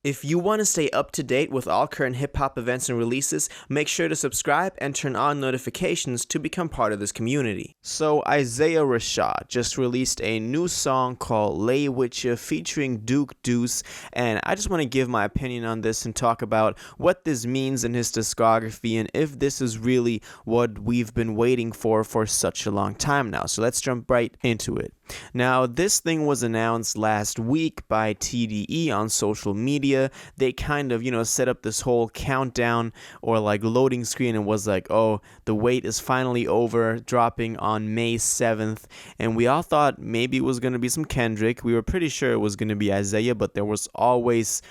If you want to stay up to date with all current hip hop events and releases, make sure to subscribe and turn on notifications to become part of this community. So, Isaiah Rashad just released a new song called Lay Wit Ya featuring Duke Deuce, and I just want to give my opinion on this and talk about what this means in his discography and if this is really what we've been waiting for such a long time now. So, let's jump right into it. Now, this thing was announced last week by TDE on social media. They kind of, set up this whole countdown or like loading screen and was like, oh, the wait is finally over, dropping on May 7th. And we all thought maybe it was going to be some Kendrick. We were pretty sure it was going to be Isaiah, but there was always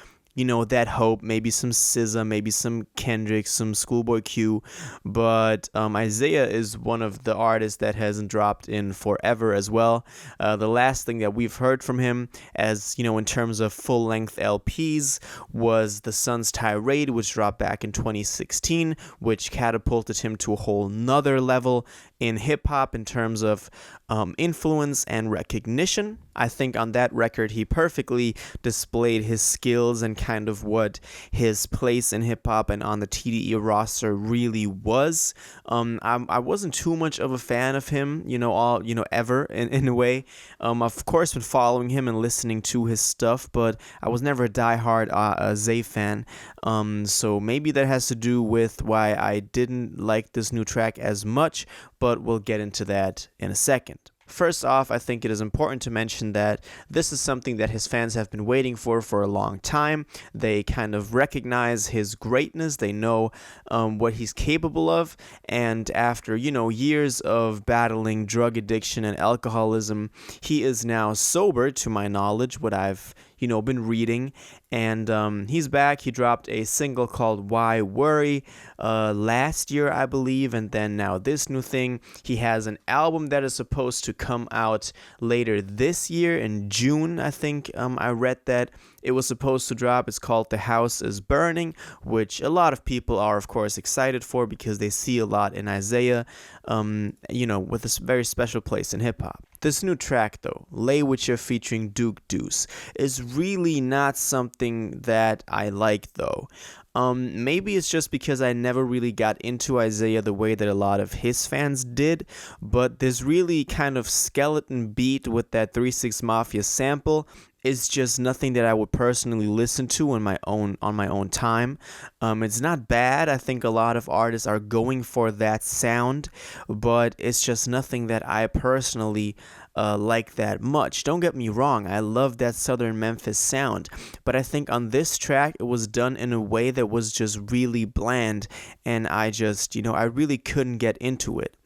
that hope, maybe some SZA, maybe some Kendrick, some Schoolboy Q, but Isaiah is one of the artists that hasn't dropped in forever as well. The last thing that we've heard from him, as in terms of full-length LPs, was The Sun's Tirade, which dropped back in 2016, which catapulted him to a whole nother level in hip-hop in terms of influence and recognition. I think on that record he perfectly displayed his skills and kind of what his place in hip-hop and on the TDE roster really was. I wasn't too much of a fan of him, ever in a way. I've of course been following him and listening to his stuff, but I was never a diehard Zay fan. So maybe that has to do with why I didn't like this new track as much, but we'll get into that in a second. First off, I think it is important to mention that this is something that his fans have been waiting for a long time. They kind of recognize his greatness. They know what he's capable of. And after, years of battling drug addiction and alcoholism, he is now sober, to my knowledge, what I've been reading, and he's back. He dropped a single called Why Worry last year, I believe, and then now this new thing. He has an album that is supposed to come out later this year in June, I think. I read that it was supposed to drop. It's called The House is Burning, which a lot of people are, of course, excited for because they see a lot in Isaiah, with a very special place in hip-hop. This new track, though, Lay Wit Ya featuring Duke Deuce, is really not something that I like, though. Maybe it's just because I never really got into Isaiah the way that a lot of his fans did, but this really kind of skeleton beat with that 3 6 Mafia sample is just nothing that I would personally listen to on my own time. It's not bad. I think a lot of artists are going for that sound, but it's just nothing that I personally like that much. Don't get me wrong, I love that Southern Memphis sound, but I think on this track it was done in a way that was just really bland, and I just, I really couldn't get into it.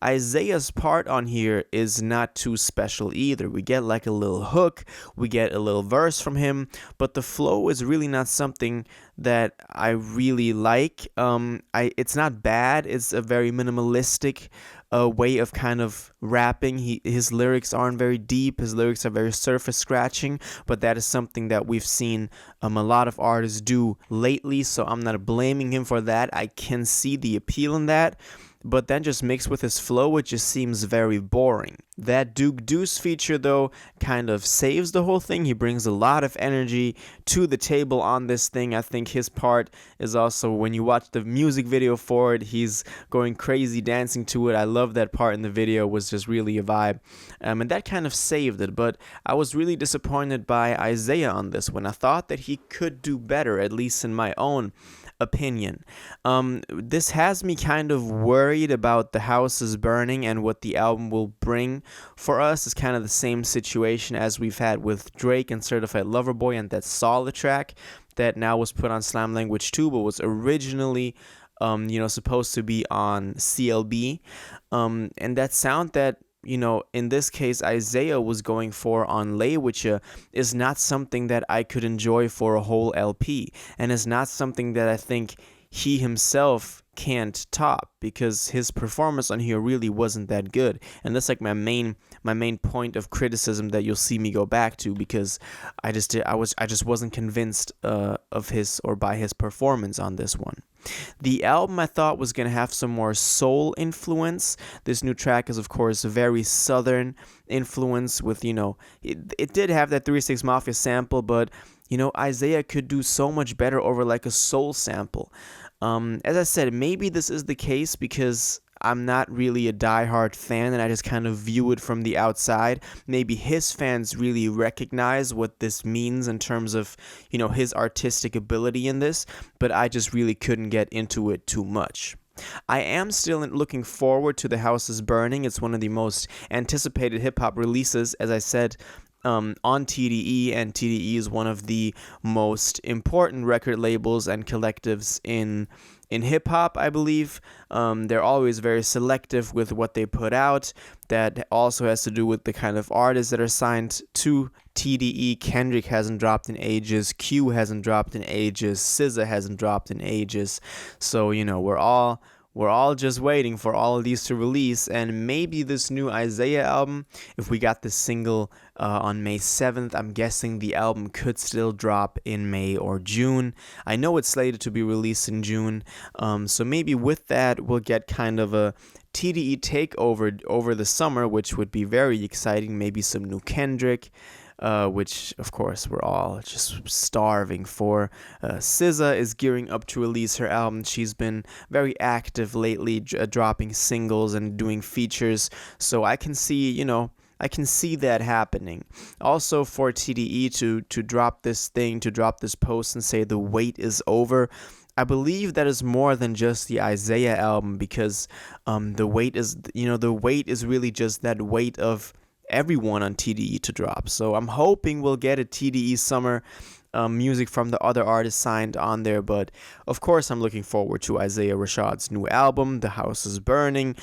Isaiah's part on here is not too special either. We get like a little hook, we get a little verse from him, but the flow is really not something that I really like. It's not bad. It's a very minimalistic way of kind of rapping. His lyrics aren't very deep. His lyrics are very surface scratching, but that is something that we've seen a lot of artists do lately, so I'm not blaming him for that. I can see the appeal in that, but then just mixed with his flow, it just seems very boring. That Duke Deuce feature, though, kind of saves the whole thing. He brings a lot of energy to the table on this thing. I think his part is also, when you watch the music video for it, he's going crazy dancing to it. I love that part in the video. It was just really a vibe. And that kind of saved it. But I was really disappointed by Isaiah on this one. I thought that he could do better, at least in my own opinion. This has me kind of worried about The House is Burning and what the album will bring for us. It's kind of the same situation as we've had with Drake and Certified Lover Boy and that Solid track that now was put on Slam Language 2 but was originally supposed to be on CLB, and that sound that in this case, Isaiah was going for on Lay Wit Ya is not something that I could enjoy for a whole LP, and is not something that I think he himself can't top, because his performance on here really wasn't that good. And that's like my main point of criticism that you'll see me go back to, because I just wasn't convinced of his or by his performance on this one. The album I thought was going to have some more soul influence. This new track is, of course, a very southern influence with, it did have that 3 6 Mafia sample, but you know, Isaiah could do so much better over like a soul sample. As I said, maybe this is the case because I'm not really a diehard fan and I just kind of view it from the outside. Maybe his fans really recognize what this means in terms of, you know, his artistic ability in this, but I just really couldn't get into it too much. I am still looking forward to The House is Burning. It's one of the most anticipated hip-hop releases, as I said, on TDE, and TDE is one of the most important record labels and collectives in hip-hop, I believe. They're always very selective with what they put out. That also has to do with the kind of artists that are signed to TDE. Kendrick hasn't dropped in ages. Q hasn't dropped in ages. SZA hasn't dropped in ages. So, you know, we're all just waiting for all of these to release, and maybe this new Isaiah album, if we got this single on May 7th, I'm guessing the album could still drop in May or June. I know it's slated to be released in June, so maybe with that, we'll get kind of a TDE takeover over the summer, which would be very exciting. Maybe some new Kendrick, which of course we're all just starving for. SZA is gearing up to release her album. She's been very active lately, dropping singles and doing features, so I can see, you know, I can see that happening. Also for TDE to drop this thing, to drop this post and say the wait is over, I believe that is more than just the Isaiah album, because the wait is, you know, the wait is really just that wait of everyone on TDE to drop. So I'm hoping we'll get a TDE summer music from the other artists signed on there, but of course I'm looking forward to Isaiah Rashad's new album, The House is Burning.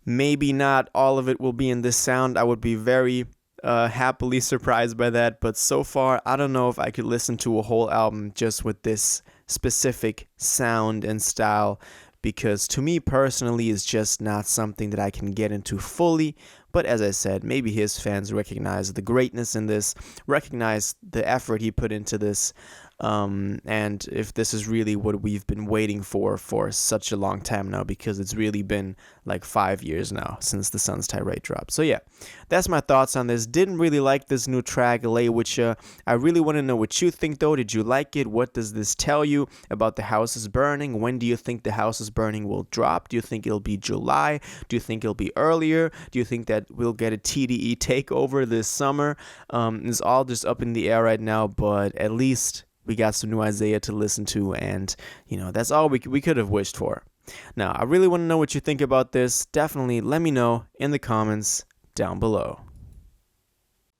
Maybe not all of it will be in this sound. I would be very happily surprised by that, but so far I don't know if I could listen to a whole album just with this specific sound and style, because to me personally it's just not something that I can get into fully. But as I said, maybe his fans recognize the greatness in this, recognize the effort he put into this, and if this is really what we've been waiting for such a long time now, because it's really been like 5 years now since the Sun's Tirade dropped. So yeah, that's my thoughts on this. Didn't really like this new track, Wit Ya. I really want to know what you think though. Did you like it? What does this tell you about The House is Burning? When do you think The House is Burning will drop? Do you think it'll be July? Do you think it'll be earlier? Do you think that we'll get a TDE takeover this summer? It's all just up in the air right now, but at least we got some new Isaiah to listen to, and, you know, that's all we could have wished for. Now, I really want to know what you think about this. Definitely let me know in the comments down below.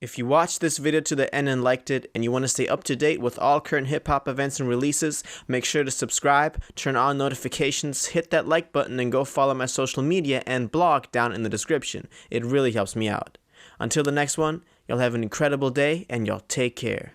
If you watched this video to the end and liked it, and you want to stay up to date with all current hip-hop events and releases, make sure to subscribe, turn on notifications, hit that like button, and go follow my social media and blog down in the description. It really helps me out. Until the next one, y'all have an incredible day, and y'all take care.